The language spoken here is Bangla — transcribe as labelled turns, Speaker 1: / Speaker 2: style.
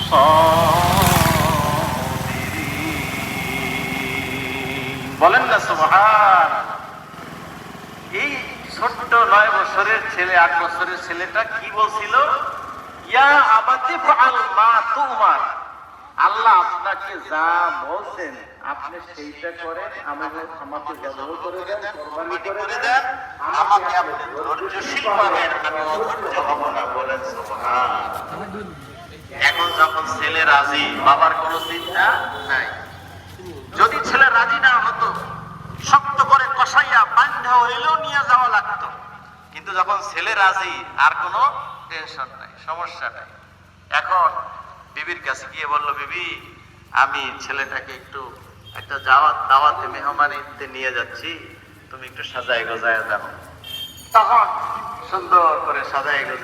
Speaker 1: الصابرين বলেন না সুবহানাল্লাহ। এই ছোট্ট 9 বছরের ছেলে, 8 বছরের ছেলেটা কি বলছিল? ইয়া আবাতি ফাআল মা তুমার, আল্লাহ আপনাকে যা বলছেন আপনি সেইটা করেন, আমাকে জবাব করে দেন, কুরবানি করে দেন, আমাকে আপনি ধৈর্যশীল পাবেন, আমি অধৈর্য হব না। বলেন সুবহানাল্লাহ। এখন যখন ছেলে রাজি, বাবার কোনো চিন্তা নাই। যদি ছেলে রাজি না হতো, শক্ত করে কষাইয়া বান্ধা হইলেও নিয়ে যাওয়া লাগতো। কিন্তু যখন ছেলে রাজি, আর কোনো টেনশন নাই, সমস্যা নাই। এখন বিবির কাছে গিয়ে বলল, বিবি আমি ছেলেটাকে একটু একটা দাওয়াতে মেহমানিতে নিয়ে যাচ্ছি, তুমি একটু সাজায় গোজায় দাও। তখন সুন্দর করে সাজায় গোজায়